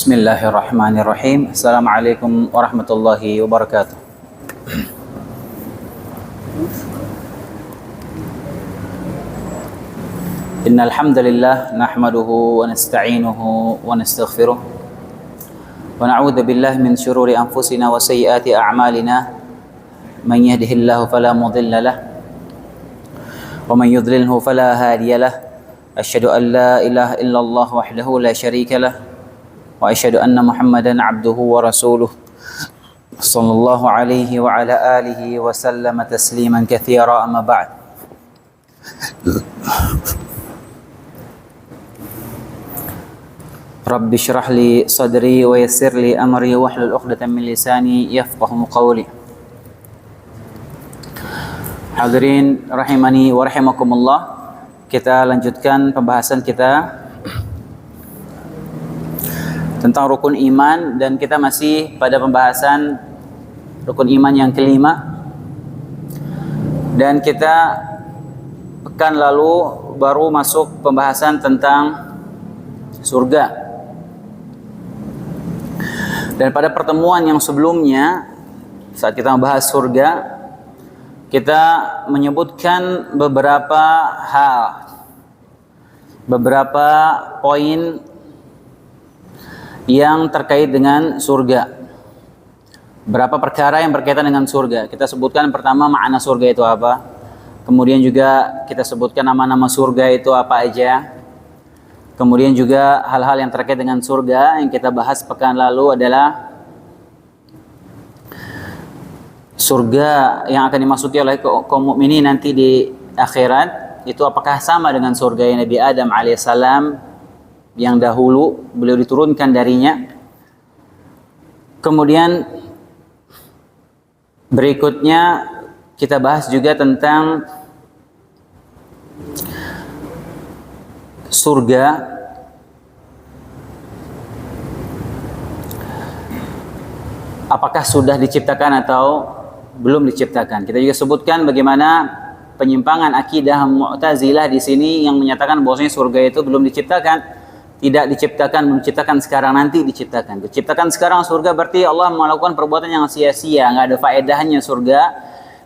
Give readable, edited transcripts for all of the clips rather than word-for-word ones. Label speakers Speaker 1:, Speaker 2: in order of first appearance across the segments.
Speaker 1: Bismillahirrahmanirrahim. Assalamualaikum warahmatullahi wabarakatuh. Innal hamdalillah nahmaduhu wa nasta'inuhu wa nastaghfiruh wa na'udzu billahi min shururi anfusina wa sayyiati a'malina. Man yahdihillahu fala mudilla lahu wa man yudlilhu fala hadiya lahu. Asyhadu an la ilaha illallah wahdahu la syarika lahu wa asyhadu anna Muhammadan abduhu wa rasuluh sallallahu alaihi wa ala alihi wa sallama tasliman katsira, amma ba'd. Rabbi shrah li sadri wa yassir li amri wahlul 'uqdatam min lisani yafqahu qawli. Hadirin rahimani wa rahimakumullah, kita lanjutkan pembahasan kita tentang rukun iman, dan kita masih pada pembahasan rukun iman yang kelima, dan kita pekan lalu baru masuk pembahasan tentang surga. Dan pada pertemuan yang sebelumnya, saat kita membahas surga, kita menyebutkan beberapa hal, beberapa poin yang terkait dengan surga. Berapa perkara yang berkaitan dengan surga. Kita sebutkan pertama makna surga itu apa. Kemudian juga kita sebutkan nama-nama surga itu apa aja. Kemudian juga hal-hal yang terkait dengan surga yang kita bahas pekan lalu adalah surga yang akan dimasuki oleh kaum mukminin nanti di akhirat. Itu apakah sama dengan surga yang Nabi Adam alaihissalam yang dahulu beliau diturunkan darinya. Kemudian berikutnya kita bahas juga tentang surga apakah sudah diciptakan atau belum diciptakan. Kita juga sebutkan bagaimana penyimpangan akidah Mu'tazilah di sini yang menyatakan bahwasanya surga itu belum diciptakan. Tidak diciptakan, menciptakan sekarang, nanti diciptakan. Diciptakan sekarang surga berarti Allah melakukan perbuatan yang sia-sia, nggak ada faedahnya surga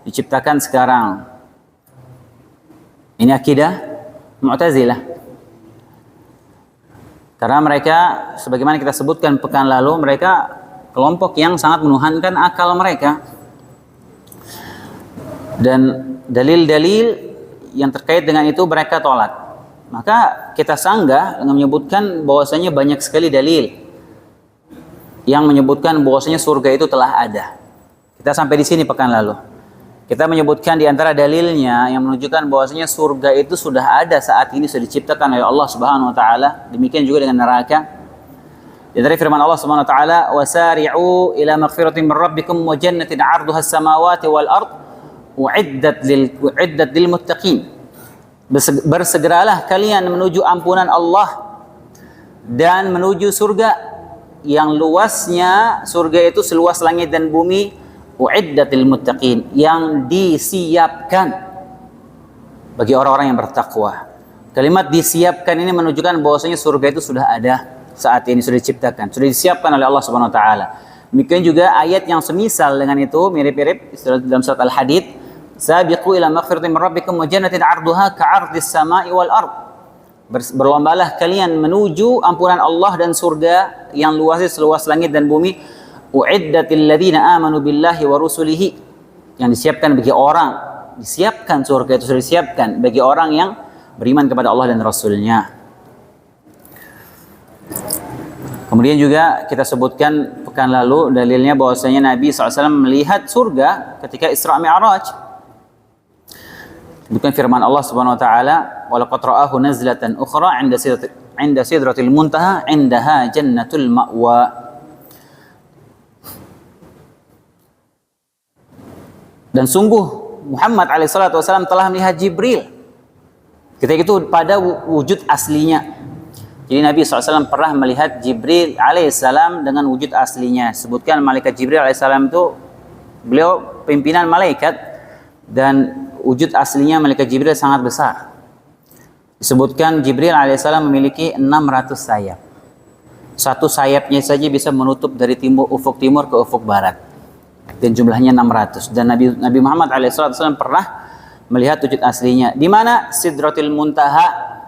Speaker 1: diciptakan sekarang. Ini akidah Mu'tazilah. Karena mereka, sebagaimana kita sebutkan pekan lalu, mereka kelompok yang sangat menuhankan akal mereka. Dan dalil-dalil yang terkait dengan itu mereka tolak. Maka kita sanggah dengan menyebutkan bahwasanya banyak sekali dalil yang menyebutkan bahwasanya surga itu telah ada. Kita sampai di sini pekan lalu. Kita menyebutkan di antara dalilnya yang menunjukkan bahwasanya surga itu sudah ada saat ini, sudah diciptakan oleh Allah Subhanahu wa taala. Demikian juga dengan neraka. Di antara firman Allah Subhanahu wa taala, "Wasari'u ila maghfiratin min rabbikum wa jannatin 'arduha as-samawati wal ard u'iddat lil muttaqin." Bersegeralah kalian menuju ampunan Allah dan menuju surga yang luasnya surga itu seluas langit dan bumi, uiddatil muttaqin, yang disiapkan bagi orang-orang yang bertakwa. Kalimat disiapkan ini menunjukkan bahwasanya surga itu sudah ada saat ini, sudah diciptakan, sudah disiapkan oleh Allah Subhanahu wa taala. Demikian juga ayat yang semisal dengan itu, mirip-mirip dalam surat Al-Hadid, sabiqu ila maghfiratin min rabbikum wa jannatin 'arduha ka'ardis sama'i wal ard. Berlombalah kalian menuju ampunan Allah dan surga yang luasnya seluas langit dan bumi. Uiddatil ladzina amanu billahi wa rusulihi, yang disiapkan bagi orang, disiapkan surga itu sudah disiapkan bagi orang yang beriman kepada Allah dan Rasulnya. Kemudian juga kita sebutkan pekan lalu dalilnya bahwasanya Nabi SAW melihat surga ketika Isra Mi'raj. Bukan firman Allah Subhanahu wa taala, "Wa laqad ra'ahu nazlatan ukhra 'inda sidratil muntaha 'indaha jannatul ma'wa." Dan sungguh Muhammad alaihissalatu wasallam telah melihat Jibril ketika itu pada wujud aslinya. Jadi Nabi SAW pernah melihat Jibril alaihissalam dengan wujud aslinya. Sebutkan malaikat Jibril alaihissalam itu beliau pimpinan malaikat, dan wujud aslinya malaikat Jibril sangat besar. Disebutkan Jibril alaihissalam memiliki 600 sayap. Satu sayapnya saja bisa menutup dari ufuk timur ke ufuk barat. Dan jumlahnya 600. Dan Nabi Muhammad SAW pernah melihat wujud aslinya. Di mana? Sidratul Muntaha.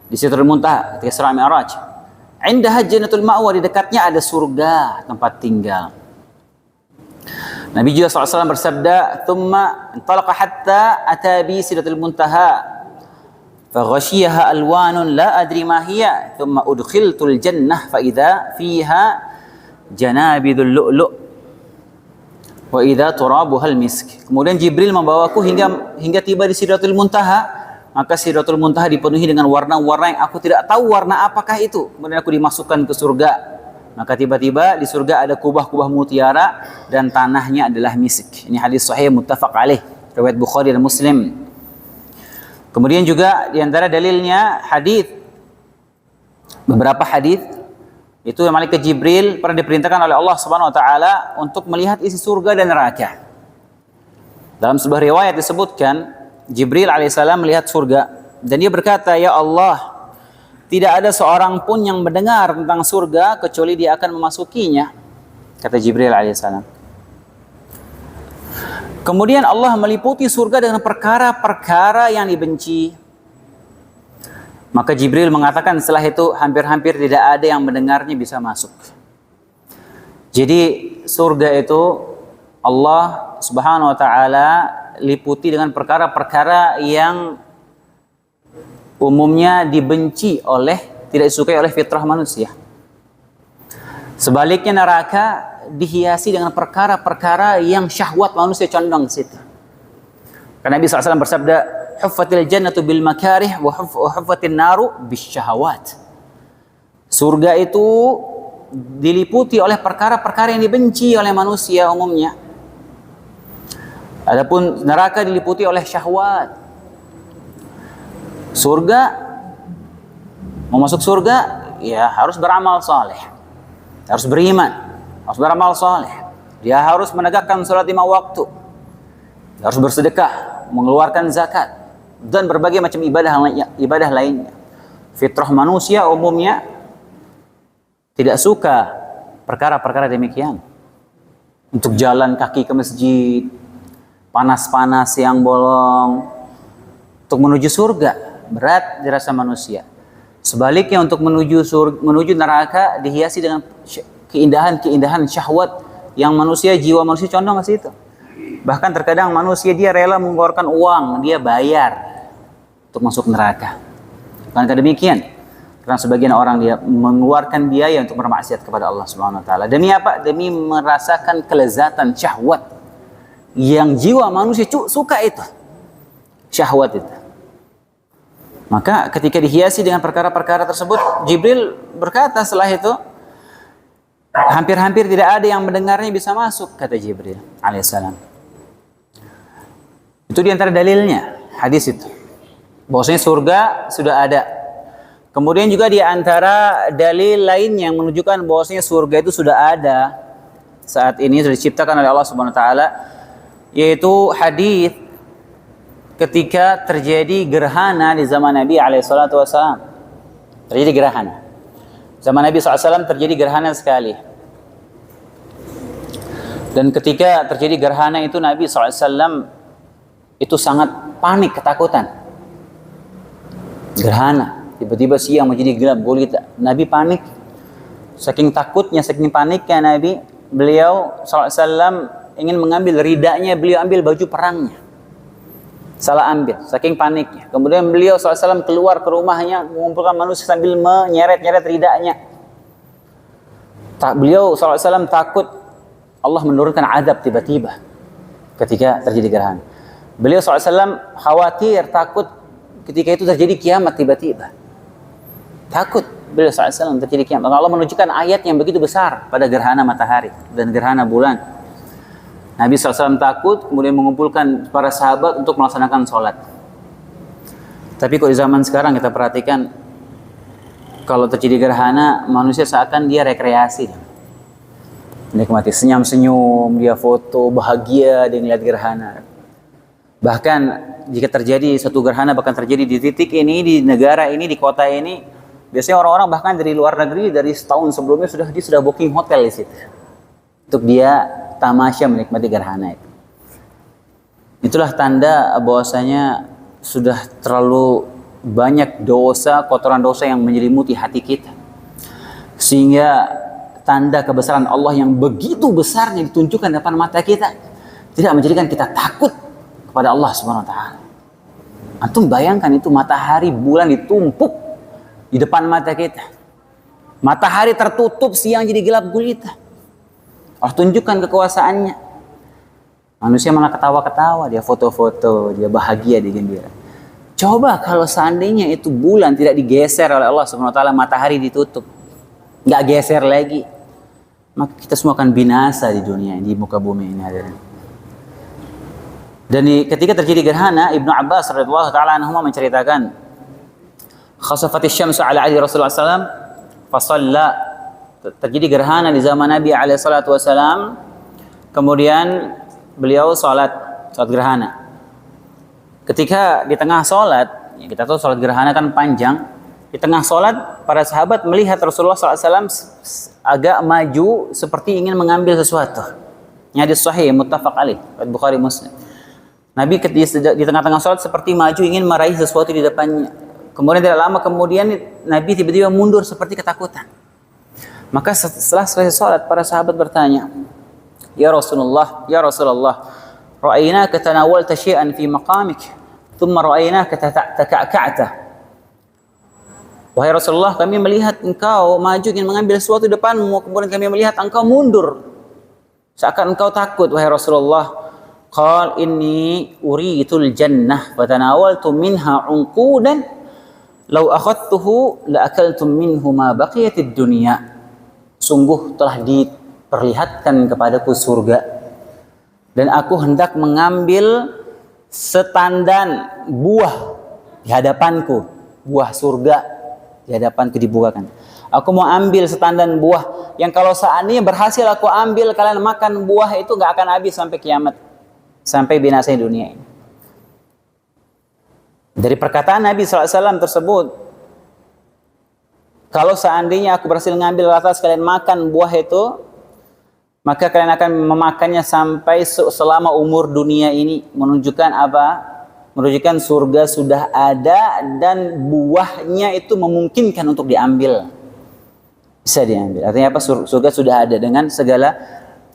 Speaker 1: Di Sidratul Muntaha ketika Isra Mi'raj. Indaha Jannatul Ma'wa, di dekatnya ada surga tempat tinggal. Nabi juga SAW bersabda, "Thumma intalaqa hatta ata bi Sidratul Muntaha. فغشيها ألوان لا أدري ما هي ثم أدخلت الجنة فإذا فيها جنابذ اللؤلؤ وإذا ترابها المسك." Kemudian Jibril membawaku hingga tiba di Sidratul Muntaha. Maka Sidratul Muntaha dipenuhi dengan warna-warna yang aku tidak tahu warna apakah itu. Kemudian aku dimasukkan ke surga. Maka tiba-tiba di surga ada kubah-kubah mutiara dan tanahnya adalah misik. Ini hadis sahih muttafaq alaih, riwayat Bukhari dan Muslim. Kemudian juga di antara dalilnya beberapa hadis itu malaikat Jibril pernah diperintahkan oleh Allah Subhanahu wa taala untuk melihat isi surga dan neraka. Dalam sebuah riwayat disebutkan Jibril alaihissalam melihat surga dan dia berkata, "Ya Allah, tidak ada seorang pun yang mendengar tentang surga kecuali dia akan memasukinya," kata Jibril alaihissalam. Kemudian Allah meliputi surga dengan perkara-perkara yang dibenci. Maka Jibril mengatakan setelah itu hampir-hampir tidak ada yang mendengarnya bisa masuk. Jadi surga itu Allah Subhanahu wa taala liputi dengan perkara-perkara yang umumnya dibenci tidak disukai oleh fitrah manusia. Sebaliknya neraka dihiasi dengan perkara-perkara yang syahwat manusia condong ke situ. Karena Nabi SAW bersabda, "Huffatil jannatu bil makarih wa huffatin naru bis syahawat." Surga itu diliputi oleh perkara-perkara yang dibenci oleh manusia umumnya. Adapun neraka diliputi oleh syahwat. Surga, mau masuk surga, ya harus beramal saleh, harus beriman, harus beramal saleh. Dia harus menegakkan salat 5 waktu. Dia harus bersedekah, mengeluarkan zakat dan berbagai macam ibadah lainnya. Fitrah manusia umumnya tidak suka perkara-perkara demikian. Untuk jalan kaki ke masjid, panas-panas siang bolong, untuk menuju surga berat dirasa manusia. Sebaliknya untuk menuju neraka dihiasi dengan keindahan syahwat yang jiwa manusia condong ke situ. Bahkan terkadang manusia dia rela mengeluarkan uang, dia bayar untuk masuk neraka. Bukankah demikian? Karena sebagian orang dia mengeluarkan biaya untuk bermaksiat kepada Allah Subhanahu wa taala. Demi apa? Demi merasakan kelezatan syahwat yang jiwa manusia suka itu. Syahwat itu. Maka ketika dihiasi dengan perkara-perkara tersebut, Jibril berkata setelah itu, hampir-hampir tidak ada yang mendengarnya bisa masuk, kata Jibril alaihissalam. Itu diantara dalilnya, hadis itu. Bahwasanya surga sudah ada. Kemudian juga diantara dalil lain yang menunjukkan bahwasanya surga itu sudah ada saat ini, sudah diciptakan oleh Allah Subhanahu wa taala, yaitu hadis ketika terjadi gerhana di zaman Nabi alaihissalatu wassalam. Terjadi gerhana. Zaman Nabi SAW terjadi gerhana sekali. Dan ketika terjadi gerhana itu Nabi SAW itu sangat panik, ketakutan. Gerhana, tiba-tiba siang menjadi gelap gulita. Nabi panik. Saking takutnya, saking paniknya Nabi, beliau SAW ingin mengambil ridanya, beliau ambil baju perangnya. Salah ambil, saking paniknya. Kemudian beliau SAW keluar ke rumahnya, mengumpulkan manusia sambil menyeret-nyeret ridanya. Beliau SAW takut Allah menurunkan azab tiba-tiba ketika terjadi gerhana. Beliau SAW khawatir, takut ketika itu terjadi kiamat tiba-tiba. Takut beliau SAW terjadi kiamat. Allah menunjukkan ayat yang begitu besar pada gerhana matahari dan gerhana bulan. Nabi SAW takut, kemudian mengumpulkan para sahabat untuk melaksanakan sholat. Tapi kok di zaman sekarang kita perhatikan, kalau terjadi gerhana, manusia seakan dia rekreasi. Menikmati senyum-senyum, dia foto, bahagia dengan lihat gerhana. Bahkan jika terjadi satu gerhana, bahkan terjadi di titik ini, di negara ini, di kota ini, Biasanya orang-orang bahkan dari luar negeri dari setahun sebelumnya dia sudah booking hotel di situ untuk dia tamasya menikmati gerhana itu. Itulah tanda bahwasanya sudah terlalu banyak dosa, kotoran dosa yang menyelimuti hati kita. Sehingga tanda kebesaran Allah yang begitu besarnya ditunjukkan depan mata kita tidak menjadikan kita takut kepada Allah Subhanahu wa taala. Antum bayangkan itu matahari, bulan ditumpuk di depan mata kita. Matahari tertutup, siang jadi gelap gulita. Allah tunjukkan kekuasaannya. Manusia malah ketawa-ketawa, dia foto-foto, dia bahagia, dia gembira. Coba kalau seandainya itu bulan tidak digeser oleh Allah Subhanahu wa taala, matahari ditutup, nggak geser lagi, maka kita semua akan binasa di dunia, di muka bumi ini, hadirin. Dan ketika terjadi gerhana, Ibnu Abbas radhiyallahu taala anhuma menceritakan, khasafatis syamsu ala ahdi Rasulullah SAW fasalla, terjadi gerhana di zaman Nabi alaihi salatu wasallam, kemudian beliau salat gerhana. Ketika di tengah salat, ya kita tahu salat gerhana kan panjang, di tengah salat para sahabat melihat Rasulullah SAW agak maju seperti ingin mengambil sesuatu. Ini hadis sahih muttafaq alaih, Bukhari Muslim. Nabi di tengah-tengah salat seperti maju ingin meraih sesuatu di depannya. Kemudian tidak lama kemudian Nabi tiba-tiba mundur seperti ketakutan. Maka setelah selesai salat, para sahabat bertanya, Ya Rasulullah, ra'ainaka tanawalta syai'an fi maqamik, thumma ra'ainaka taka'ka'ta. Wahai Rasulullah, kami melihat engkau maju ingin mengambil sesuatu di depanmu, kemudian kami melihat engkau mundur, seakan engkau takut, wahai Rasulullah. Qal inni uritul jannah fatanawaltu minha unqudan lau akhadtuhu la akaltum minhu ma baqiyatid dunya. Sungguh telah diperlihatkan kepadaku surga, dan aku hendak mengambil setandan buah di hadapanku, buah surga di hadapanku dibukakan. Aku mau ambil setandan buah yang kalau seandainya berhasil aku ambil, kalian makan buah itu gak akan habis sampai kiamat, sampai binasa dunia ini. Dari perkataan Nabi SAW tersebut, kalau seandainya aku berhasil ngambil atas kalian makan buah itu, maka kalian akan memakannya sampai selama umur dunia ini. Menunjukkan apa? Menunjukkan surga sudah ada dan buahnya itu memungkinkan untuk diambil. Bisa diambil. Artinya apa? Surga sudah ada dengan segala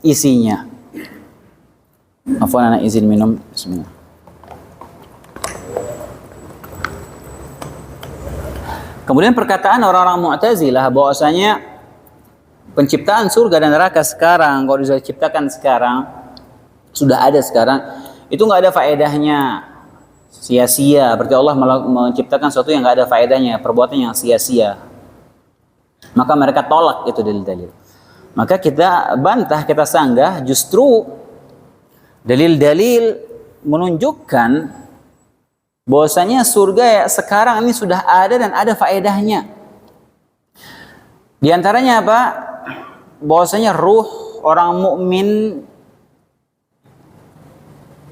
Speaker 1: isinya. Afwan, anak izin minum. Bismillah. Kemudian perkataan orang-orang Mu'tazilah bahwasanya penciptaan surga dan neraka sekarang, kalau sudah diciptakan sekarang, sudah ada sekarang, itu nggak ada faedahnya, sia-sia. Berarti Allah menciptakan sesuatu yang nggak ada faedahnya, perbuatan yang sia-sia. Maka mereka tolak itu dalil-dalil. Maka kita bantah, kita sanggah, justru dalil-dalil menunjukkan bahwasanya surga sekarang ini sudah ada dan ada faedahnya. Di antaranya apa? Bahwasanya ruh orang mukmin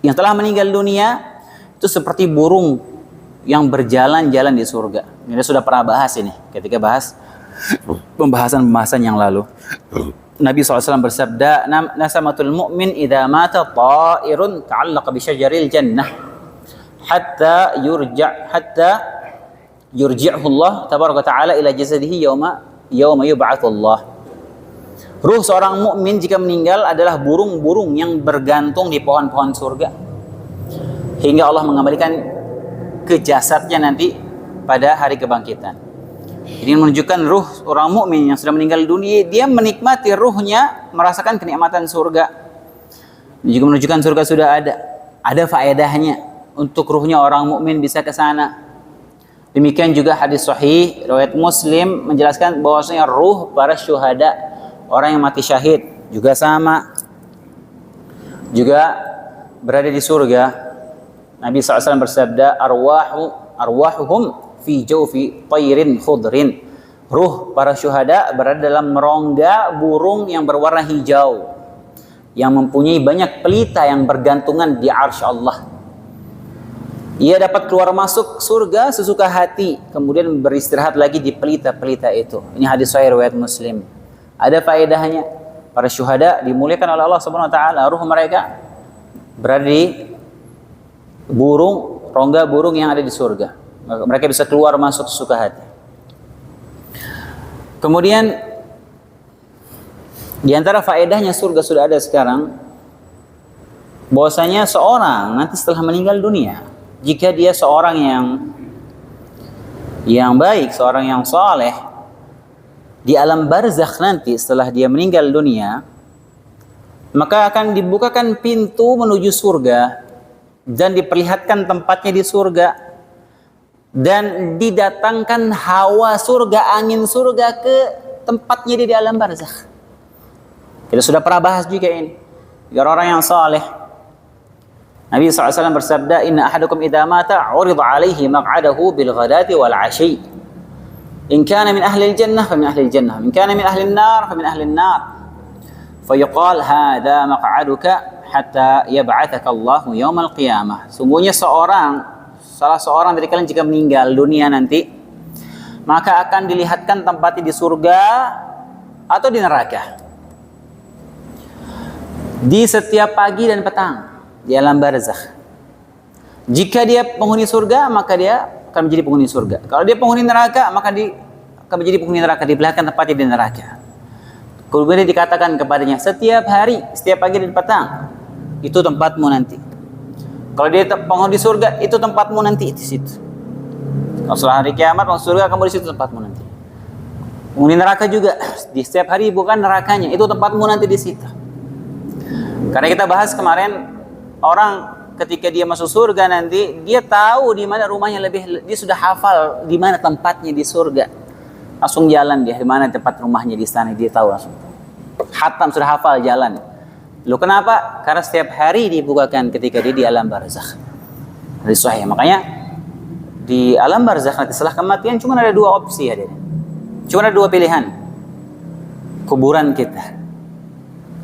Speaker 1: yang telah meninggal dunia itu seperti burung yang berjalan-jalan di surga. Ini sudah pernah bahas ini ketika bahas pembahasan yang lalu. Nabi SAW bersabda, Nasamatul mu'min idha mata ta'irun ta'allaqa bi syajaril jannah hatta yurji'hu Allah tabaraka ta'ala ila jasadihi yauma yub'atsu Allah. Ruh seorang mukmin jika meninggal adalah burung-burung yang bergantung di pohon-pohon surga hingga Allah mengembalikan ke jasadnya nanti pada hari kebangkitan. Ini menunjukkan ruh orang mukmin yang sudah meninggal dunia, dia menikmati ruhnya, merasakan kenikmatan surga. Ini juga menunjukkan surga sudah ada faedahnya untuk ruhnya orang mukmin bisa ke sana. Demikian juga hadis sahih riwayat Muslim menjelaskan bahwasanya ruh para syuhada, orang yang mati syahid juga sama, juga berada di surga. Nabi SAW bersabda, arwahuhum fi jawfi tayrin khudrin. Ruh para syuhada berada dalam rongga burung yang berwarna hijau, yang mempunyai banyak pelita yang bergantungan di arsy Allah. Ia dapat keluar masuk surga sesuka hati, kemudian beristirahat lagi di pelita-pelita itu. Ini hadis sahih riwayat Muslim. Ada faedahnya. Para syuhada dimuliakan oleh Allah Subhanahu wa taala, ruh mereka berada di rongga burung yang ada di surga. Mereka bisa keluar masuk sesuka hati. Kemudian di antara faedahnya surga sudah ada sekarang, bahwasanya seorang nanti setelah meninggal dunia, jika dia seorang yang baik, seorang yang saleh, di alam barzakh nanti setelah dia meninggal dunia, maka akan dibukakan pintu menuju surga dan diperlihatkan tempatnya di surga dan didatangkan hawa surga, angin surga ke tempatnya di alam barzakh. Kita sudah pernah bahas juga ini. Orang-orang yang saleh, Nabi SAW bersabda, "Inna ahadakum idza mata 'urida 'alaihi maq'adahu bil ghadati wal 'ashi. In kana min ahli al-jannah fa min ahli al-jannah, in kana min ahli an-nar fa min ahli an-nar. Fa yuqal hadza maq'aduka hatta yab'atsaka Allahu yaumal qiyamah." Sungguhnya salah seorang dari kalian jika meninggal dunia nanti, maka akan dilihatkan tempatnya di surga atau di neraka. Di setiap pagi dan petang di alam barzakh. Jika dia penghuni surga, maka dia akan menjadi penghuni surga. Kalau dia penghuni neraka, maka dia akan menjadi penghuni neraka, diperlihatkan tempatnya di neraka. Kemudian dikatakan kepadanya, setiap hari, setiap pagi dan petang, itu tempatmu nanti. Kalau dia penghuni surga, itu tempatmu nanti di situ. Kalau setelah hari kiamat, masuk surga, kamu di situ tempatmu nanti. Penghuni neraka juga, di setiap hari bukan nerakanya, itu tempatmu nanti di situ. Karena kita bahas kemarin, orang ketika dia masuk surga nanti, dia tahu di mana rumahnya dia sudah hafal di mana tempatnya di surga. Langsung jalan dia, di mana tempat rumahnya di sana, dia tahu langsung. Hatam sudah hafal jalan. Loh kenapa? Karena setiap hari dibukakan ketika dia di alam barzakh. Hadis sahih. Makanya di alam barzakh nanti setelah kematian cuma ada dua opsi ya. Cuma ada dua pilihan. Kuburan kita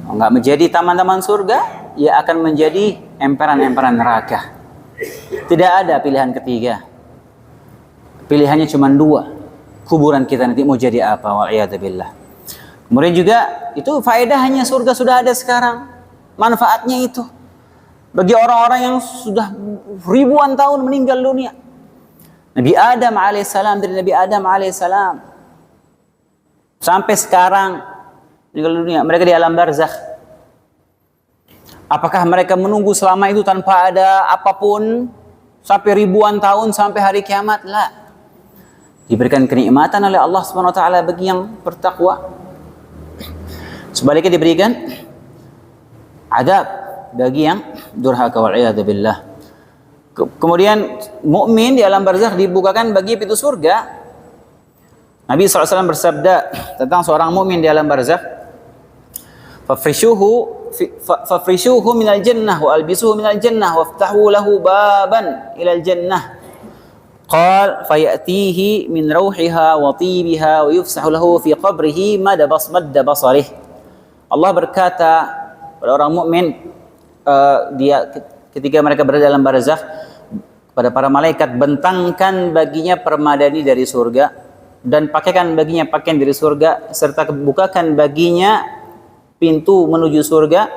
Speaker 1: enggak menjadi taman-taman surga, ia akan menjadi emperan-emperan neraka. Tidak ada pilihan ketiga. Pilihannya cuma dua. Kuburan kita nanti mau jadi apa? Wa'iyadzubillah. Kemudian juga itu faedahnya surga sudah ada sekarang. Manfaatnya itu bagi orang-orang yang sudah ribuan tahun meninggal dunia. Nabi Adam alaihissalam, dari Nabi Adam alaihissalam sampai sekarang meninggal dunia, mereka di alam barzakh. Apakah mereka menunggu selama itu tanpa ada apapun sampai ribuan tahun sampai hari kiamat? La. Diberikan kenikmatan oleh Allah Subhanahu wa taala bagi yang bertakwa. Sebaliknya diberikan adab bagi yang durhaka wal iyad billah. Kemudian mukmin di alam barzakh dibukakan bagi pintu surga. Nabi SAW bersabda tentang seorang mukmin di alam barzakh, fafrishuhu minal jannah wa albisuhu minal jannah waftahu lahu baban ilal jannah. Qal fayatihi min rauhiha wa tibiha wa yufsahu lahu fi qabrihi madda basarih. Allah berkata pada orang mukmin, dia ketika mereka berada dalam barzakh, pada para malaikat, bentangkan baginya permadani dari surga dan pakaikan baginya pakaian dari surga, serta bukakan baginya pintu menuju surga,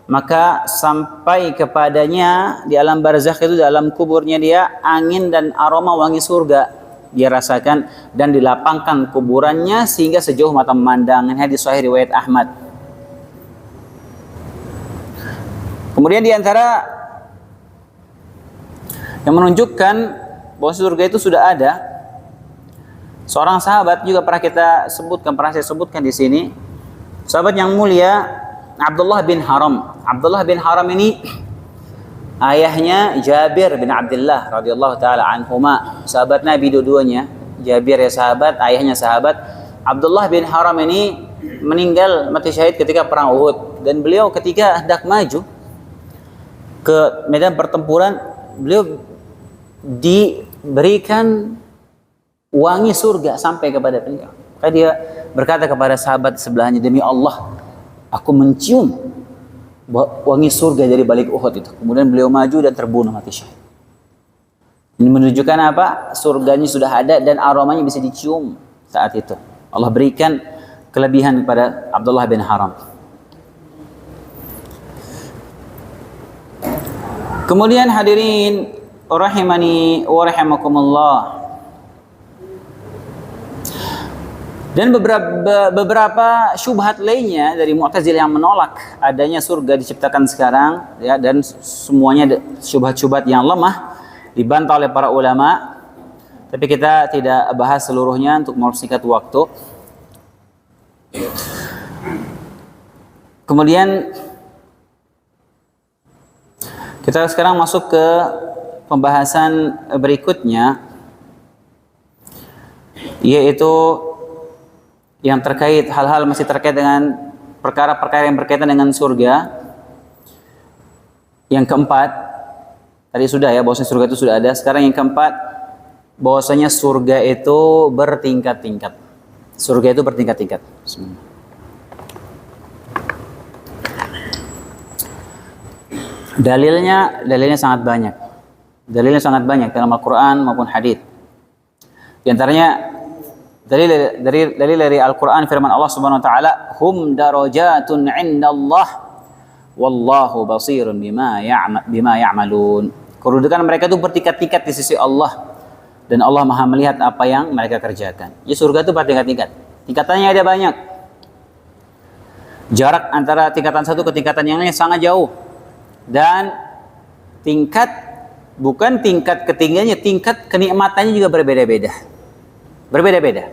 Speaker 1: maka sampai kepadanya di alam barzakh itu, dalam kuburnya dia, angin dan aroma wangi surga dia rasakan, dan dilapangkan kuburannya sehingga sejauh mata memandang. Ini hadis sahih riwayat Ahmad. Kemudian di antara yang menunjukkan bahwa surga itu sudah ada, seorang sahabat juga pernah saya sebutkan di sini. Sahabat yang mulia Abdullah bin Haram. Abdullah bin Haram ini ayahnya Jabir bin Abdullah radhiyallahu taala anhuma. Sahabat Nabi dua-duanya. Jabir ya sahabat, ayahnya sahabat. Abdullah bin Haram ini meninggal mati syahid ketika perang Uhud, dan beliau ketika hendak maju ke medan pertempuran, beliau diberikan wangi surga sampai kepada beliau. Maka dia berkata kepada sahabat sebelahnya, demi Allah, aku mencium wangi surga dari balik Uhud itu. Kemudian beliau maju dan terbunuh mati syahid. Ini menunjukkan apa? Surganya sudah ada dan aromanya bisa dicium saat itu. Allah berikan kelebihan kepada Abdullah bin Haram. Kemudian hadirin rahimani wa rahimakumullah. Dan beberapa syubhat lainnya dari Mu'tazilah yang menolak adanya surga diciptakan sekarang, ya, dan semuanya syubhat-syubhat yang lemah dibantah oleh para ulama. Tapi kita tidak bahas seluruhnya untuk mempersingkat waktu. Kemudian kita sekarang masuk ke pembahasan berikutnya, yaitu yang terkait hal-hal masih terkait dengan perkara-perkara yang berkaitan dengan surga. Yang keempat, tadi sudah ya, bahwasanya surga itu sudah ada. Sekarang yang keempat, bahwasanya surga itu bertingkat-tingkat. Surga itu bertingkat-tingkat. Dalilnya sangat banyak. Dalilnya sangat banyak dalam Al-Quran maupun hadits. Di antaranya dalil dari Al-Quran, firman Allah Subhanahu wa taala, hum darajatun 'indallah wallahu basirun bima ya'malun. Kedudukan mereka itu bertingkat-tingkat di sisi Allah dan Allah Maha melihat apa yang mereka kerjakan. Ya, surga itu bertingkat-tingkat. Tingkatannya ada banyak. Jarak antara tingkatan satu ke tingkatan yang lain sangat jauh. Dan tingkat, bukan tingkat ketinggiannya, tingkat kenikmatannya juga berbeda-beda. Berbeda-beda.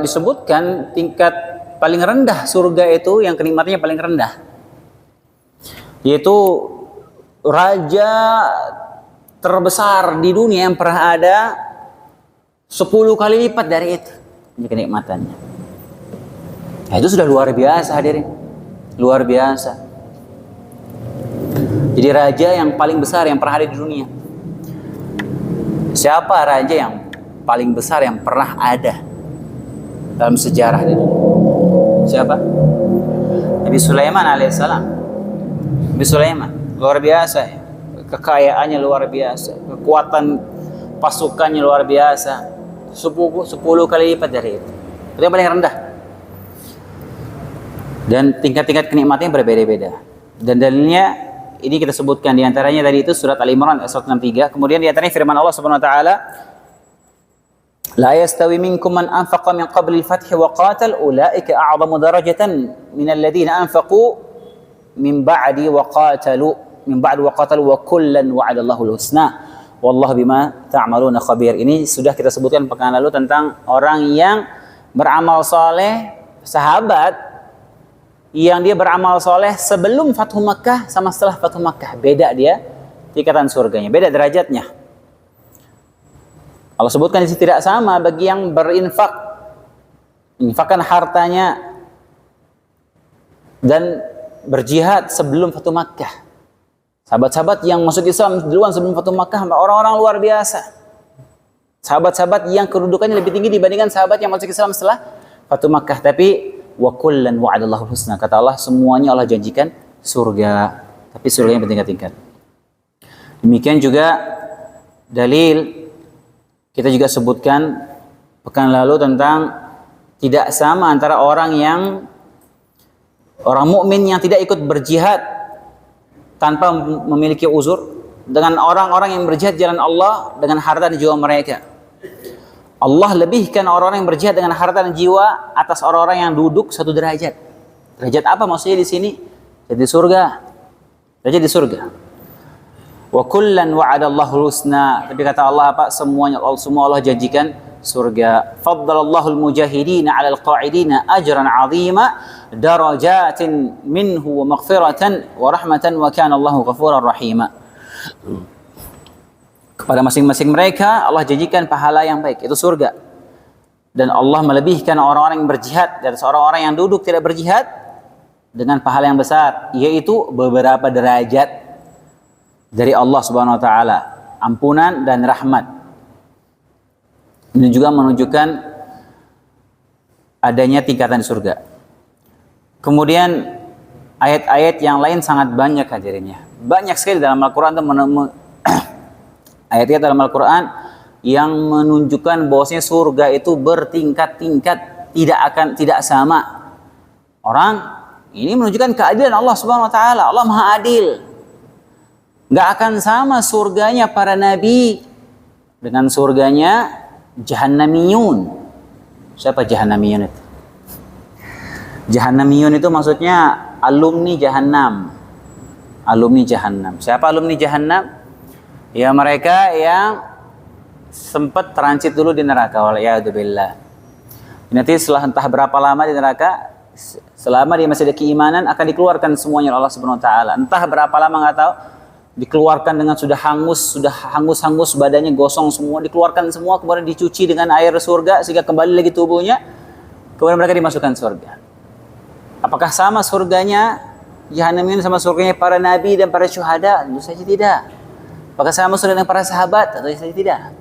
Speaker 1: Disebutkan tingkat paling rendah surga itu yang kenikmatannya paling rendah, yaitu raja terbesar di dunia yang pernah ada 10 kali lipat dari itu kenikmatannya. Nah, itu sudah luar biasa hadirin, luar biasa. Jadi raja yang paling besar yang pernah ada di dunia. Siapa raja yang paling besar yang pernah ada dalam sejarah di dunia? Siapa? Nabi Sulaiman alaihissalam. Nabi Sulaiman luar biasa ya. Kekayaannya luar biasa, kekuatan pasukannya luar biasa, 10 kali lipat dari itu. Itu yang paling rendah. Dan tingkat-tingkat kenikmatannya berbeda-beda. Dan dalilnya ini kita sebutkan, di antaranya tadi itu surat Al-Imran ayat 163. Kemudian di antaranya firman Allah Subhanahu wa taala, la yastawi minkum man anfaqa min qabli al-fath wa qatal ulaika a'zamu darajatan min alladhina anfaqu min ba'di wa qatalu wa kullan wa'ada Allahul husna wallahu bima ta'maluna khabir. Ini sudah kita sebutkan pekan lalu tentang orang yang beramal soleh, sahabat yang dia beramal soleh sebelum Fathu Makkah sama setelah Fathu Makkah. Beda dia tingkatan surganya, beda derajatnya. Allah sebutkan di sini tidak sama bagi yang berinfak, infakkan hartanya dan berjihad sebelum Fathu Makkah. Sahabat-sahabat yang masuk Islam duluan sebelum Fathu Makkah, orang-orang luar biasa. Sahabat-sahabat yang kedudukannya lebih tinggi dibandingkan sahabat yang masuk Islam setelah Fathu Makkah. Tapi wa kullan wa'adallahu husna, kata Allah, semuanya Allah janjikan surga, tapi surganya bertingkat-tingkat. Demikian juga dalil kita juga sebutkan pekan lalu tentang tidak sama antara orang mukmin yang tidak ikut berjihad tanpa memiliki uzur dengan orang-orang yang berjihad jalan Allah dengan harta dan jiwa mereka. Allah lebihkan orang-orang yang berjihad dengan harta dan jiwa atas orang-orang yang duduk satu derajat. Derajat apa maksudnya di sini? Jadi surga. Derajat di surga. Wa kullan wa'adallahu husna. Tapi kata Allah apa? Semua Allah janjikan surga. Faddalallahu al-mujahidina 'alal qa'idina ajran 'azima darajatin minhu wa maghfiratan wa rahmatan wa kana Allahu ghafurar rahima. Kepada masing-masing mereka Allah janjikan pahala yang baik, itu surga. Dan Allah melebihkan orang-orang yang berjihad dari orang-orang yang duduk tidak berjihad dengan pahala yang besar, yaitu beberapa derajat dari Allah Subhanahu wa taala, ampunan dan rahmat. Ini juga menunjukkan adanya tingkatan surga. Kemudian ayat-ayat yang lain sangat banyak hadirinnya. Banyak sekali dalam Al-Quran ayat-ayat dalam Al-Quran yang menunjukkan bahwasanya surga itu bertingkat-tingkat, tidak sama. Orang ini menunjukkan keadilan Allah Subhanahu wa taala. Allah Maha Adil. Enggak akan sama surganya para nabi dengan surganya Jahannamiyun. Siapa Jahannamiyun itu? Jahannamiyun itu maksudnya alumni Jahannam. Alumni Jahannam. Siapa alumni Jahannam? Ya mereka yang sempat transit dulu di neraka. Waliyadzubillah. Nanti setelah entah berapa lama di neraka, selama dia masih ada keimanan, akan dikeluarkan semuanya oleh Allah Subhanahu wa taala. Entah berapa lama enggak tahu. Dikeluarkan dengan sudah hangus badannya gosong semua, dikeluarkan semua, kemudian dicuci dengan air surga sehingga kembali lagi tubuhnya, kemudian mereka dimasukkan surga. Apakah sama surganya Jahannam ini sama surganya para nabi dan para syuhada? Tentu saja tidak. Apakah sama surga dengan para sahabat? Tentu saja tidak.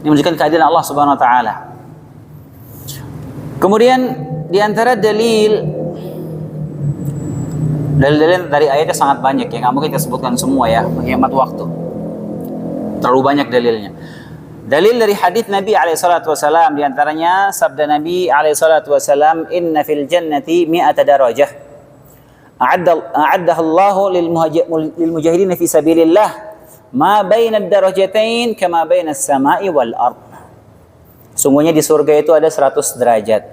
Speaker 1: Ini menunjukkan keadilan Allah Subhanahu wa taala. Kemudian di antara dalil dari ayatnya sangat banyak ya, nggak mungkin kita sebutkan semua ya, menghemat waktu. Terlalu banyak dalilnya. Dalil dari hadis Nabi SAW di antaranya sabda Nabi SAW, "Inna fil jannati mi'ata darajah. A'addaha Allahu lil mujahidin fi sabilillah, ma baina ad-darajatain kama baina as-sama'i wal ard." Sungguhnya di surga itu ada 100 derajat.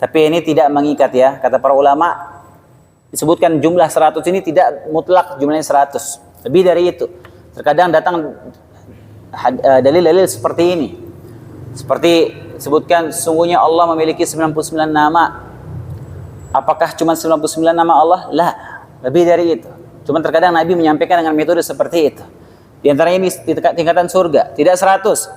Speaker 1: Tapi ini tidak mengikat ya, kata para ulama. Disebutkan jumlah 100 ini tidak mutlak jumlahnya 100. Lebih dari itu. Terkadang datang dalil-dalil seperti ini. Seperti sebutkan sungguhnya Allah memiliki 99 nama. Apakah cuma 99 nama Allah? La, lebih dari itu. Cuma terkadang Nabi menyampaikan dengan metode seperti itu. Di antaranya ini tingkatan surga, tidak 100.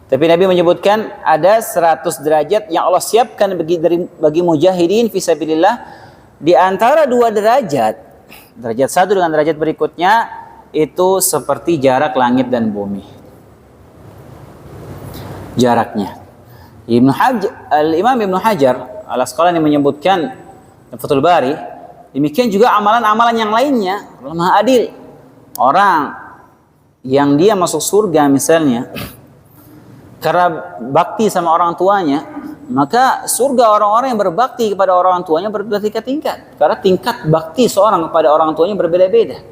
Speaker 1: Tapi Nabi menyebutkan ada 100 derajat yang Allah siapkan bagi mujahidin fisabilillah. Di antara dua derajat satu dengan derajat berikutnya itu seperti jarak langit dan bumi. Jaraknya. Imam Ibnu Hajar Al-Asqalani menyebutkan dalam Fathul Bari, demikian juga amalan-amalan yang lainnya. Allah Maha Adil. Orang yang dia masuk surga misalnya karena bakti sama orang tuanya, maka surga orang-orang yang berbakti kepada orang tuanya bertingkat-tingkat. Karena tingkat bakti seorang kepada orang tuanya berbeda-beda.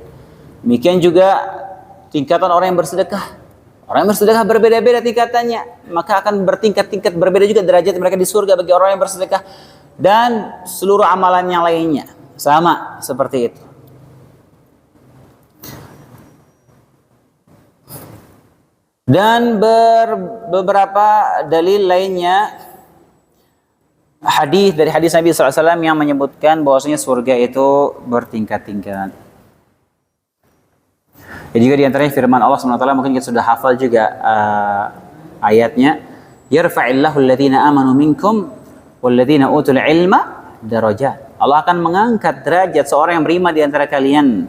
Speaker 1: Demikian juga tingkatan orang yang bersedekah. Orang yang bersedekah berbeda-beda tingkatannya. Maka akan bertingkat-tingkat berbeda juga derajat mereka di surga bagi orang yang bersedekah. Dan seluruh amalan yang lainnya. Sama seperti itu. Dan beberapa dalil lainnya, dari hadis Nabi SAW yang menyebutkan bahwasanya surga itu bertingkat-tingkat. Dan juga di antaranya firman Allah SWT, mungkin kita sudah hafal juga ayatnya, yarfa'illahu alladhina amanu minkum walladhina utul ilma darajat. Allah akan mengangkat derajat seorang yang beriman di antara kalian.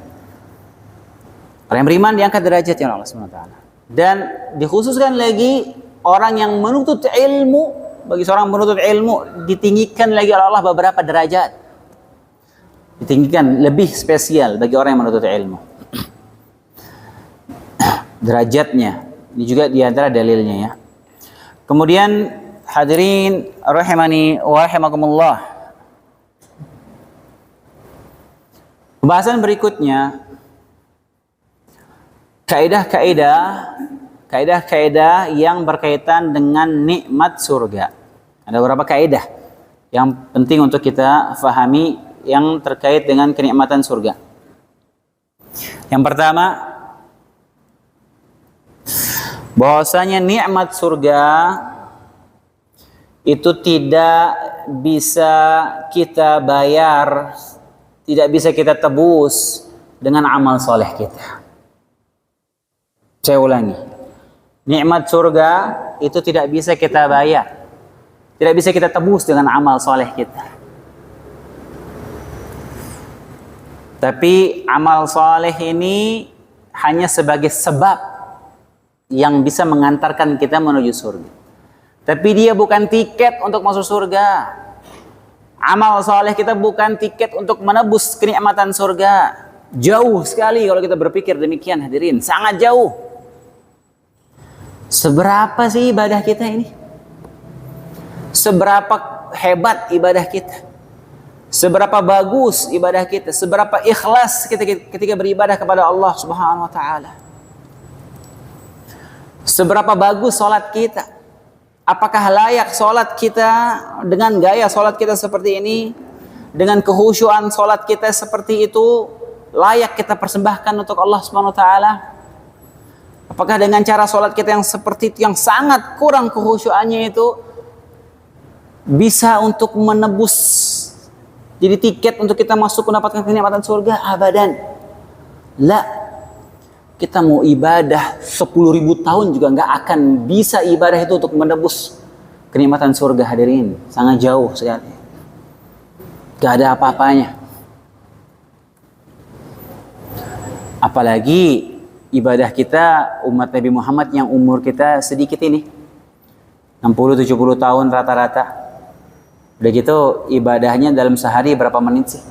Speaker 1: Orang yang beriman diangkat derajatnya oleh Allah SWT. Dan dikhususkan lagi orang yang menuntut ilmu, bagi seorang menuntut ilmu ditinggikan lagi oleh Allah beberapa derajat. Ditinggikan lebih spesial bagi orang yang menuntut ilmu. Derajatnya. Ini juga diantara dalilnya ya. Kemudian hadirin rahimani wa rahimakumullah. Pembahasan berikutnya, kaidah-kaidah yang berkaitan dengan nikmat surga. Ada beberapa kaidah yang penting untuk kita fahami yang terkait dengan kenikmatan surga. Yang pertama, bahwasanya nikmat surga itu tidak bisa kita bayar, tidak bisa kita tebus dengan amal soleh kita. Saya ulangi, nikmat surga itu tidak bisa kita bayar, tidak bisa kita tebus dengan amal soleh kita. Tapi amal soleh ini hanya sebagai sebab yang bisa mengantarkan kita menuju surga. Tapi dia bukan tiket untuk masuk surga. Amal soleh kita bukan tiket untuk menebus kenikmatan surga. Jauh sekali kalau kita berpikir demikian, hadirin. Sangat jauh. Seberapa sih ibadah kita ini? Seberapa hebat ibadah kita? Seberapa bagus ibadah kita? Seberapa ikhlas kita ketika beribadah kepada Allah Subhanahu wa taala? Seberapa bagus salat kita? Apakah layak salat kita dengan gaya salat kita seperti ini? Dengan kehusyuan salat kita seperti itu layak kita persembahkan untuk Allah Subhanahu wa taala? Apakah dengan cara salat kita yang seperti itu, yang sangat kurang kehusyuannya itu, bisa untuk menebus jadi tiket untuk kita masuk mendapatkan kenikmatan surga? Abadan. La. Kita mau ibadah 10.000 tahun juga nggak akan bisa ibadah itu untuk menebus kenikmatan surga, hadirin. Sangat jauh sekali. Gak ada apa-apanya. Apalagi ibadah kita umat Nabi Muhammad yang umur kita sedikit ini. 60-70 tahun rata-rata. Udah gitu ibadahnya dalam sehari berapa menit sih?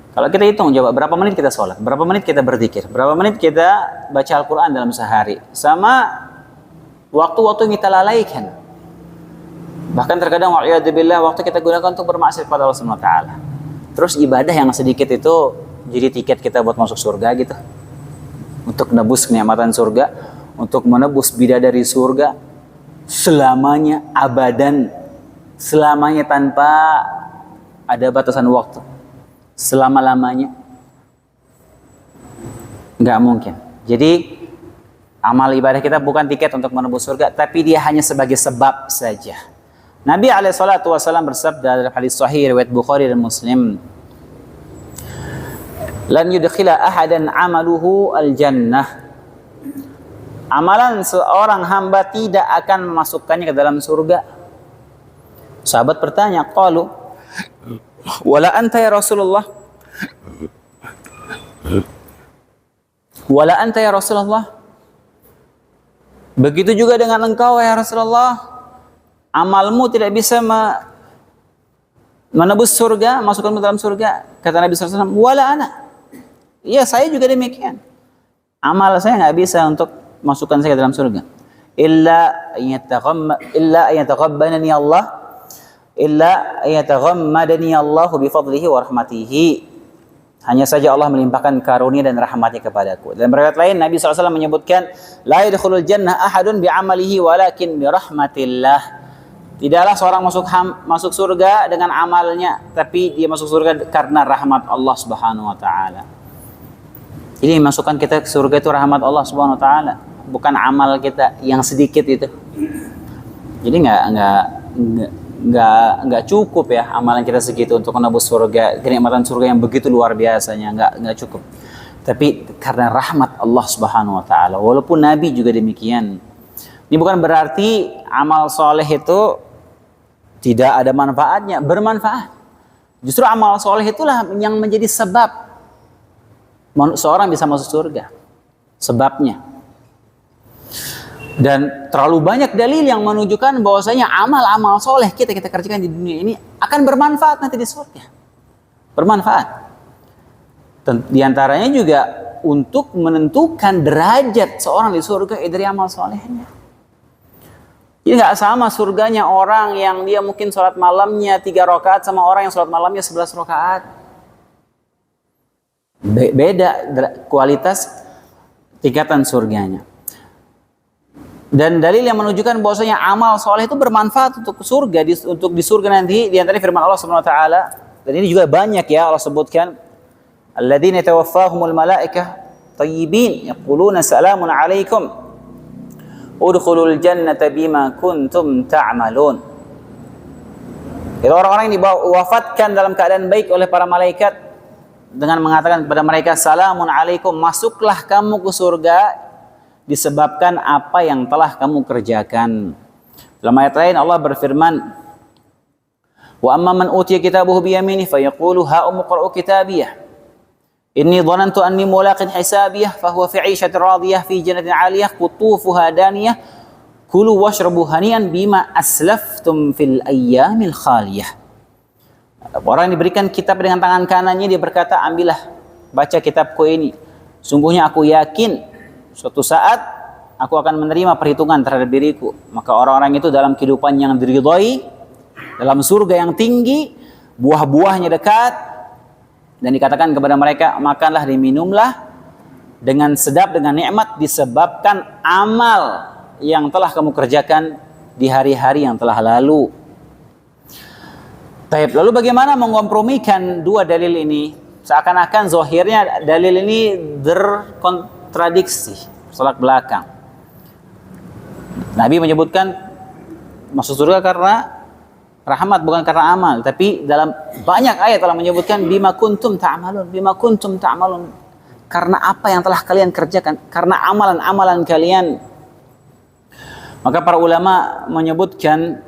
Speaker 1: Kalau kita hitung, coba berapa menit kita sholat, berapa menit kita berzikir, berapa menit kita baca Al-Quran dalam sehari, sama waktu-waktu yang kita lalaikan. Bahkan terkadang wa'iyadzubillah waktu kita gunakan untuk bermaksiat kepada Allah Subhanahu wa taala. Terus ibadah yang sedikit itu jadi tiket kita buat masuk surga gitu. Untuk menebus kenikmatan surga, untuk menebus bidadari surga selamanya, abadan, selamanya tanpa ada batasan waktu. Selama-lamanya nggak mungkin. Jadi amal ibadah kita bukan tiket untuk menebus surga, tapi dia hanya sebagai sebab saja. Nabi alaihissalatu wassalam bersabda dalam hadis sahih riwayat Bukhari dan Muslim, lan yudkhila ahadan amaluhu al-jannah. Amalan seorang hamba tidak akan memasukkannya ke dalam surga. Sahabat bertanya, qalu wala anta ya Rasulullah? Wala anta ya Rasulullah? Begitu juga dengan engkau ya Rasulullah. Amalmu tidak bisa menebus surga, masukkan ke dalam surga. Kata Nabi SAW, wala ana. Iya, saya juga demikian. Amal saya nggak bisa untuk masukkan saya ke dalam surga. Illa ayataqabbanani Allah. Illa ayataghammadani Allahu bifadlihi wa rahmatihi. Hanya saja Allah melimpahkan karunia dan rahmatnya kepadaku. Dalam riwayat lain Nabi SAW menyebutkan, la yadkhulul jannah ahadun bi'amalihi walakin birahmatillah. Tidaklah seorang masuk surga dengan amalnya, tapi dia masuk surga karena rahmat Allah Subhanahu wa taala. Jadi masukkan kita ke surga itu rahmat Allah Subhanahu wa taala, bukan amal kita yang sedikit itu. Jadi nggak cukup ya amalan kita segitu untuk menebus surga, kenikmatan surga yang begitu luar biasanya, nggak cukup. Tapi karena rahmat Allah Subhanahu wa taala, walaupun Nabi juga demikian. Ini bukan berarti amal soleh itu tidak ada manfaatnya, bermanfaat. Justru amal soleh itulah yang menjadi sebab seorang bisa masuk surga. Sebabnya. Dan terlalu banyak dalil yang menunjukkan bahwasanya amal-amal soleh kita kerjakan di dunia ini akan bermanfaat nanti di surga. Bermanfaat. Di antaranya juga untuk menentukan derajat seorang di surga dari amal solehnya. Jadi nggak sama surganya orang yang dia mungkin sholat malamnya 3 rakaat sama orang yang sholat malamnya 11 rakaat. Beda kualitas tingkatan surganya. Dan dalil yang menunjukkan bahwasanya amal soleh itu bermanfaat untuk surga, untuk di surga nanti, di antara firman Allah Subhanahu wa taala. Dan ini juga banyak ya Allah sebutkan, alladzina tawaffahumul malaikah thayyibin yaquluna salamun alaikum udkhulul jannata bima kuntum ta'malun. Itu orang-orang yang diwafatkan dalam keadaan baik oleh para malaikat dengan mengatakan kepada mereka, salamun alaikum, masuklah kamu ke surga disebabkan apa yang telah kamu kerjakan. Dalam ayat lain Allah berfirman, wa amma man utiya kitabahu bi yaminihi fayaqulu ha umqra'u kitabiyah inni dhanantu anni mulaqin hisabiyah fahuwa fi 'ishatin radiyah fi jannatin 'aliyah qutufuha daniyah kulu washrabu hanian bima aslaftum fil ayyamil khaliyah. Orang yang diberikan kitab dengan tangan kanannya, dia berkata, ambillah, baca kitabku ini. Sungguhnya aku yakin suatu saat aku akan menerima perhitungan terhadap diriku. Maka orang-orang itu dalam kehidupan yang diridhai, dalam surga yang tinggi, buah-buahnya dekat, dan dikatakan kepada mereka, makanlah dan minumlah dengan sedap, dengan nikmat, disebabkan amal yang telah kamu kerjakan di hari-hari yang telah lalu. Baik, lalu bagaimana mengkompromikan dua dalil ini? Seakan-akan zahirnya dalil ini berkontradiksi, bertolak belakang. Nabi menyebutkan masuk surga karena rahmat, bukan karena amal. Tapi dalam banyak ayat telah menyebutkan bima kuntum ta'malun, bima kuntum ta'malun. Karena apa yang telah kalian kerjakan, karena amalan-amalan kalian. Maka para ulama menyebutkan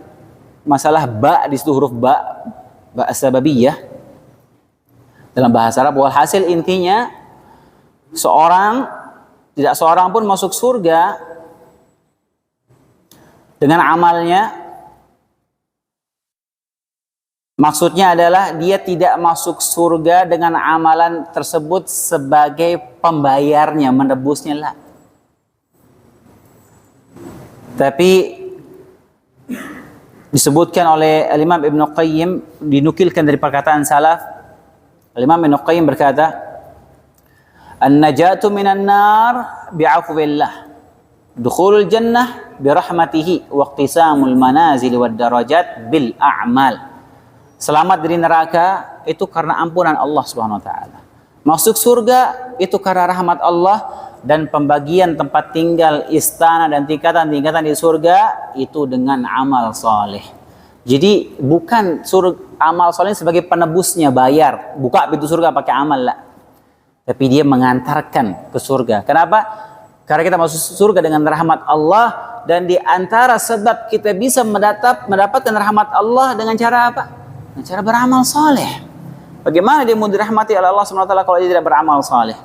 Speaker 1: masalah ba di situ, huruf ba sababiyah dalam bahasa Arab. Walhasil intinya tidak seorang pun masuk surga dengan amalnya. Maksudnya adalah dia tidak masuk surga dengan amalan tersebut sebagai pembayarnya, menebusnya lah. Tapi disebutkan oleh Imam Ibn Qayyim, dinukilkan dari perkataan salaf. Imam Ibn Qayyim berkata, "An-najatu minan nar bi'afwillah, dukhulul jannah birahmatihi, wa iqtisamul manazil wad darajat bil a'mal." Selamat dari neraka itu karena ampunan Allah Subhanahu wa taala. Masuk surga itu karena rahmat Allah, dan pembagian tempat tinggal, istana dan tingkatan-tingkatan di surga itu dengan amal soleh. Jadi bukan amal soleh sebagai penebusnya, bayar, buka pintu surga pakai amal lah. Tapi dia mengantarkan ke surga. Kenapa? Karena kita masuk surga dengan rahmat Allah, dan di antara sebab kita bisa mendapatkan rahmat Allah dengan cara apa? Dengan cara beramal soleh. Bagaimana dia mau dirahmati oleh Allah SWT kalau dia tidak beramal soleh?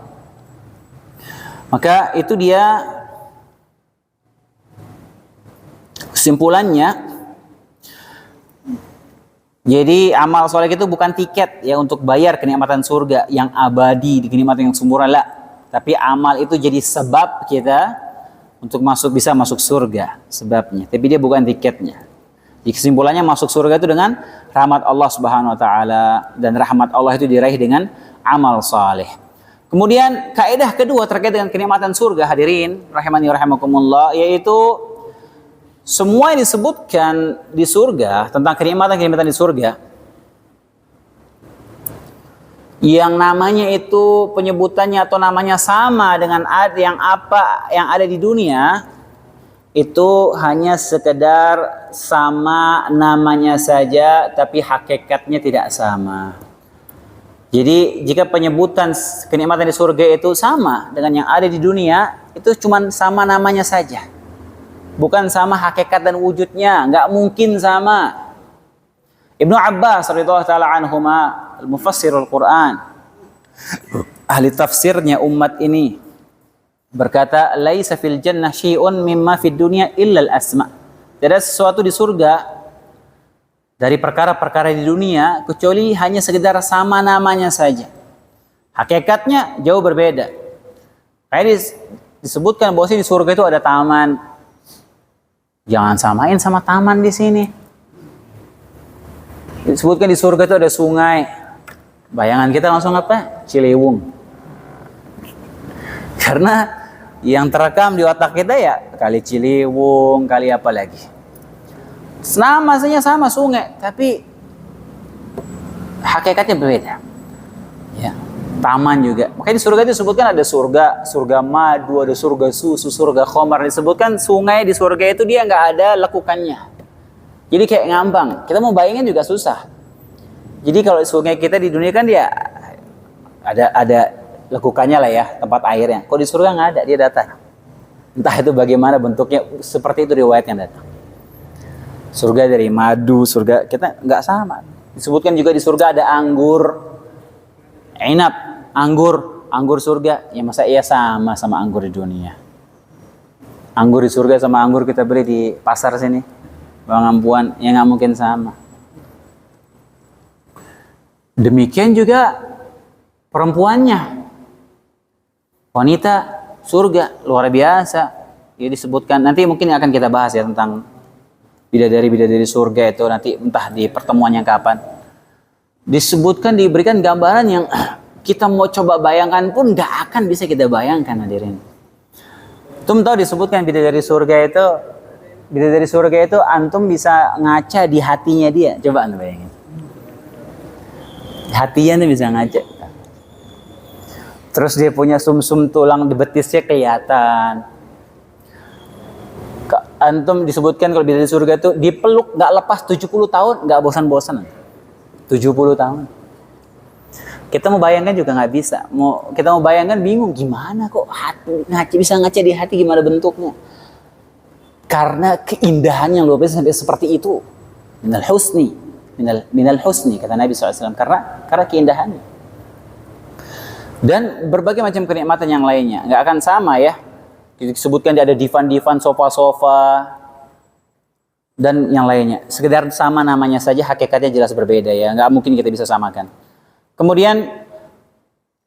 Speaker 1: Maka itu dia kesimpulannya. Jadi amal soleh itu bukan tiket ya untuk bayar kenikmatan surga yang abadi, di kenikmatan yang sempurna, tapi amal itu jadi sebab kita untuk bisa masuk surga, sebabnya. Tapi dia bukan tiketnya. Jadi kesimpulannya masuk surga itu dengan rahmat Allah Subhanahu wa taala, dan rahmat Allah itu diraih dengan amal saleh. Kemudian kaidah kedua terkait dengan kenikmatan surga, hadirin rahimani rahimakumullah, yaitu semua yang disebutkan di surga tentang kenikmatan-kenikmatan di surga, yang namanya itu penyebutannya atau namanya sama dengan yang ada di dunia, itu hanya sekedar sama namanya saja, tapi hakikatnya tidak sama. Jadi jika penyebutan kenikmatan di surga itu sama dengan yang ada di dunia, itu cuma sama namanya saja, bukan sama hakikat dan wujudnya, nggak mungkin sama. Ibnu Abbas radhiyallahu taala anhuma, al-mufassirul Quran, ahli tafsirnya umat ini, berkata, laisa fil jannah syai'un mimma fid dunya illa al-asma. Tidak ada sesuatu di surga dari perkara-perkara di dunia kecuali hanya sekedar sama namanya saja. Hakikatnya jauh berbeda. Kayak disebutkan bahwa di surga itu ada taman. Jangan samain sama taman di sini. Disebutkan di surga itu ada sungai. Bayangan kita langsung apa? Ciliwung. Karena yang terekam di otak kita ya kali Ciliwung, kali apa lagi. Namanya sama sungai, tapi hakikatnya berbeda. Ya, taman juga. Makanya di surga itu disebutkan ada surga madu, ada surga susu, surga khamar. Disebutkan sungai di surga itu dia nggak ada lekukannya. Jadi kayak ngambang. Kita mau bayangin juga susah. Jadi kalau sungai kita di dunia kan dia ada lekukannya lah ya, tempat airnya. Kalau di surga nggak ada, dia datang. Entah itu bagaimana bentuknya, seperti itu riwayatnya datang. Surga dari madu, surga kita nggak sama. Disebutkan juga di surga ada anggur, inab, anggur surga. Ya masa iya sama anggur di dunia? Anggur di surga sama anggur kita beli di pasar sini, Bang Ampuan, ya nggak mungkin sama. Demikian juga perempuannya, wanita surga luar biasa. Ya disebutkan nanti mungkin akan kita bahas ya tentang bidadari surga itu nanti entah di pertemuan yang kapan. Disebutkan diberikan gambaran yang kita mau coba bayangkan pun nggak akan bisa kita bayangkan hadirin. Antum tahu disebutkan bidadari surga itu antum bisa ngaca di hatinya dia. Coba antum bayangin. Hatinya tuh bisa ngaca. Terus dia punya sumsum tulang di betisnya kelihatan. Antum disebutkan kalau bidadari surga itu dipeluk nggak lepas 70 tahun nggak bosan-bosan. 70 tahun. Kita mau bayangkan juga nggak bisa. Kita mau bayangkan bingung gimana kok bisa ngaca di hati gimana bentuknya. Karena keindahan yang luar biasa sampai seperti itu. Minal husni kata Nabi SAW. Karena keindahannya. Dan berbagai macam kenikmatan yang lainnya nggak akan sama ya. Disebutkan ada divan-divan, sofa-sofa dan yang lainnya. Sekedar sama namanya saja hakikatnya jelas berbeda ya. Nggak mungkin kita bisa samakan. Kemudian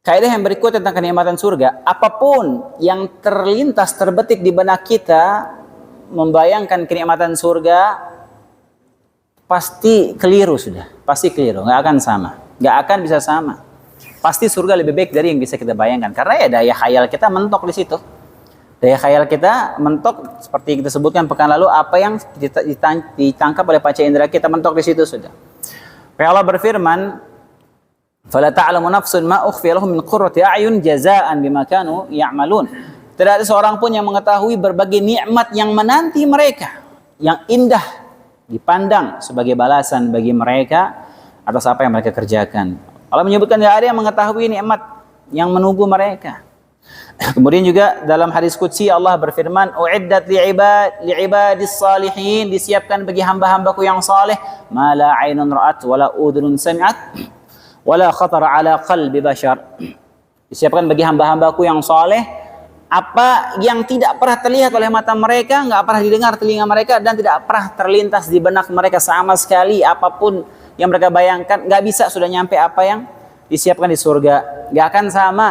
Speaker 1: kaidah yang berikut tentang kenikmatan surga, apapun yang terlintas terbetik di benak kita membayangkan kenikmatan surga pasti keliru sudah. Pasti keliru, nggak akan sama. Nggak akan bisa sama. Pasti surga lebih baik dari yang bisa kita bayangkan karena ya daya khayal kita mentok di situ. Daya khayal kita mentok seperti kita sebutkan pekan lalu apa yang ditangkap oleh panca indera kita mentok di situ sudah. Allah berfirman, "Fala ta'lamu nafsun ma ukhfiya lahum min qurrati a'yun jazaa'an bima kanu ya'malun." Tidak ada seorang pun yang mengetahui berbagai nikmat yang menanti mereka, yang indah dipandang sebagai balasan bagi mereka atas apa yang mereka kerjakan. Allah menyebutkan tidak ada yang mengetahui nikmat yang menunggu mereka. Kemudian juga dalam hadis qudsi Allah berfirman, "U'iddat li'ibadis salihin," disiapkan bagi hamba-hambaku yang saleh, "ma la 'ainun ra'at wa la udhunun sami'at wa la khatara 'ala qalbi bashar." Disiapkan bagi hamba-hambaku yang saleh apa yang tidak pernah terlihat oleh mata mereka, enggak pernah didengar telinga mereka dan tidak pernah terlintas di benak mereka sama sekali. Apapun yang mereka bayangkan enggak bisa sudah nyampe apa yang disiapkan di surga. Enggak akan sama.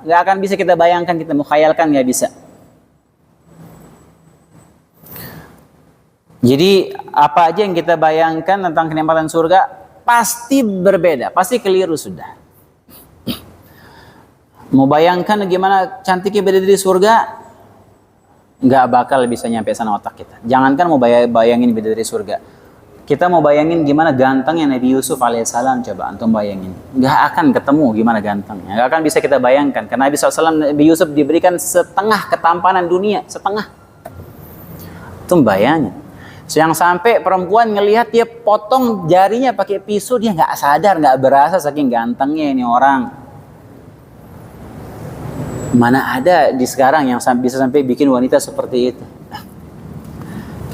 Speaker 1: Nggak akan bisa kita bayangkan, kita mukhayalkan nggak bisa. Jadi apa aja yang kita bayangkan tentang kenikmatan surga pasti berbeda, pasti keliru sudah. Mau bayangkan gimana cantiknya bidadari surga, nggak bakal bisa nyampe sana otak kita. Jangankan mau bayangin bidadari surga, kita mau bayangin gimana gantengnya Nabi Yusuf alaihissalam, coba antum bayangin. Nggak akan ketemu gimana gantengnya. Nggak akan bisa kita bayangkan. Karena Nabi SAW, Nabi Yusuf diberikan setengah ketampanan dunia. Setengah. Antum bayangin. Yang sampai perempuan ngelihat dia potong jarinya pakai pisau, dia nggak sadar, nggak berasa saking gantengnya ini orang. Mana ada di sekarang yang bisa sampai bikin wanita seperti itu.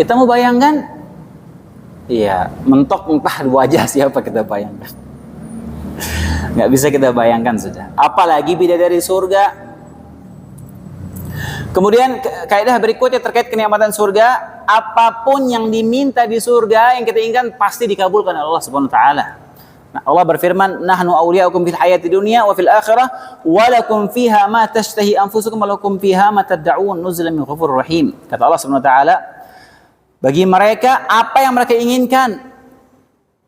Speaker 1: Kita mau bayangkan, iya, mentok entah wajah siapa kita bayangkan. Nggak bisa kita bayangkan sudah. Apalagi bidadari surga. Kemudian kaidah berikutnya terkait kenikmatan surga, apapun yang diminta di surga yang kita inginkan pasti dikabulkan oleh Allah Subhanahu wa taala. Nah, Allah berfirman, "Nahnu awliyaukum fil hayati dunya wa fil akhirah wa lakum fiha ma tashtahi anfusukum wa lakum fiha ma tad'un nuzulan min ghafurur rahim." Kata Allah Subhanahu wa taala, bagi mereka apa yang mereka inginkan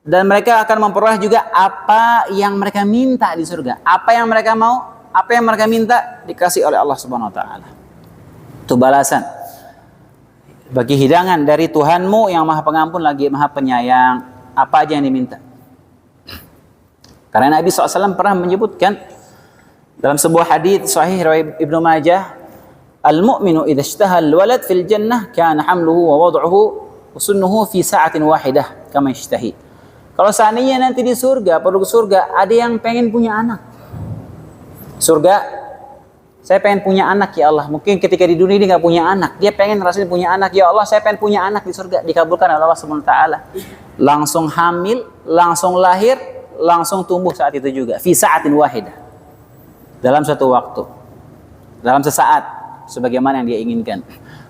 Speaker 1: dan mereka akan memperoleh juga apa yang mereka minta di surga. Apa yang mereka mau, apa yang mereka minta dikasih oleh Allah Subhanahu wa taala. Itu balasan bagi hidangan dari Tuhanmu yang Maha Pengampun lagi Maha Penyayang. Apa aja yang diminta. Karena Nabi SAW pernah menyebutkan dalam sebuah hadits sahih riwayat Ibnu Majah, "Al-mu'minu idza ishtaha al-walad fil jannah kana hamluhu wa wad'uhu wa sunnuhu fi sa'atin wahidah kama yashtahi." Kalau seandainya nanti di surga, penduduk surga ada yang pengen punya anak. Surga, saya pengen punya anak ya Allah. Mungkin ketika di dunia dia nggak punya anak, dia pengen rasanya punya anak. Ya Allah, saya pengen punya anak di surga. Dikabulkan oleh Allah Subhanahu wa taala. Langsung hamil, langsung lahir, langsung tumbuh saat itu juga. Fi sa'atin wahidah. Dalam suatu waktu. Dalam sesaat. Sebagaimana yang dia inginkan.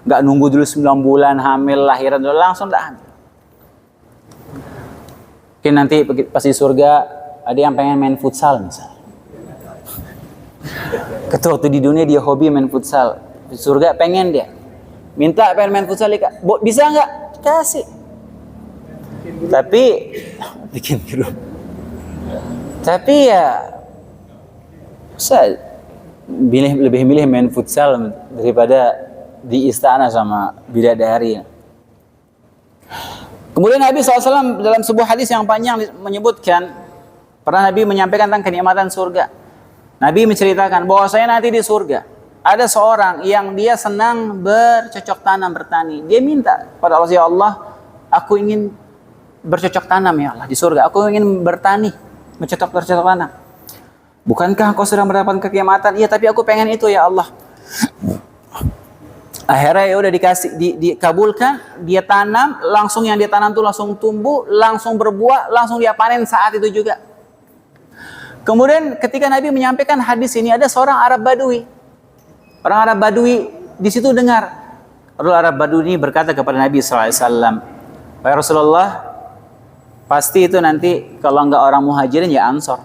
Speaker 1: Nggak nunggu dulu 9 bulan hamil, lahiran dulu langsung dah hamil. Mungkin nanti pas di surga ada yang pengen main futsal misalnya. Ketua waktu di dunia dia hobi main futsal, di surga pengen dia. Minta pengen main futsal, bisa nggak? Kasih. Tapi bikin grup. Tapi ya saya lebih milih main futsal daripada di istana sama bidadari. Kemudian Nabi SAW dalam sebuah hadis yang panjang menyebutkan, pernah Nabi menyampaikan tentang kenikmatan surga. Nabi menceritakan bahwasanya nanti di surga ada seorang yang dia senang bercocok tanam, bertani. Dia minta pada Allah, ya Allah, aku ingin bercocok tanam ya Allah di surga. Aku ingin bertani, bercocok tanam. Bukankah engkau sudah mendapatkan kenikmatan? Iya, tapi aku pengen itu ya Allah. Akhirnya ya udah dikabulkan, dia tanam, langsung yang dia tanam tuh langsung tumbuh, langsung berbuah, langsung dia panen saat itu juga. Kemudian ketika Nabi menyampaikan hadis ini, ada seorang Arab Badui. Orang Arab Badui di situ dengar. Lalu Arab Badui ini berkata kepada Nabi SAW, "Wahai Rasulullah, pasti itu nanti kalau enggak orang Muhajirin ya Ansor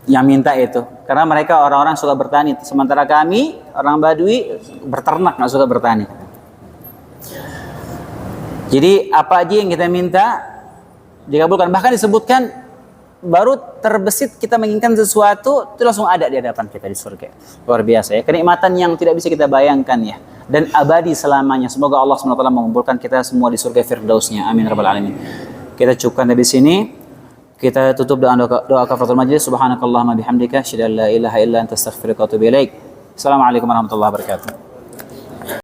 Speaker 1: yang minta itu, karena mereka orang-orang suka bertani, sementara kami orang Badui berternak, nggak suka bertani." Jadi apa aja yang kita minta dikabulkan. Bahkan disebutkan baru terbesit kita menginginkan sesuatu itu langsung ada di hadapan kita di surga. Luar biasa ya, kenikmatan yang tidak bisa kita bayangkan ya, dan abadi selamanya. Semoga Allah SWT mengumpulkan kita semua di surga Firdausnya. Amin rabbal alamin. Kita cukupkan dari sini. Kita tutup doa kafaratul majlis. Subhanakallahumma bihamdika asyhadu an la ilaha illa anta astaghfiruka wa atubu ilaik. Assalamualaikum warahmatullahi wabarakatuh.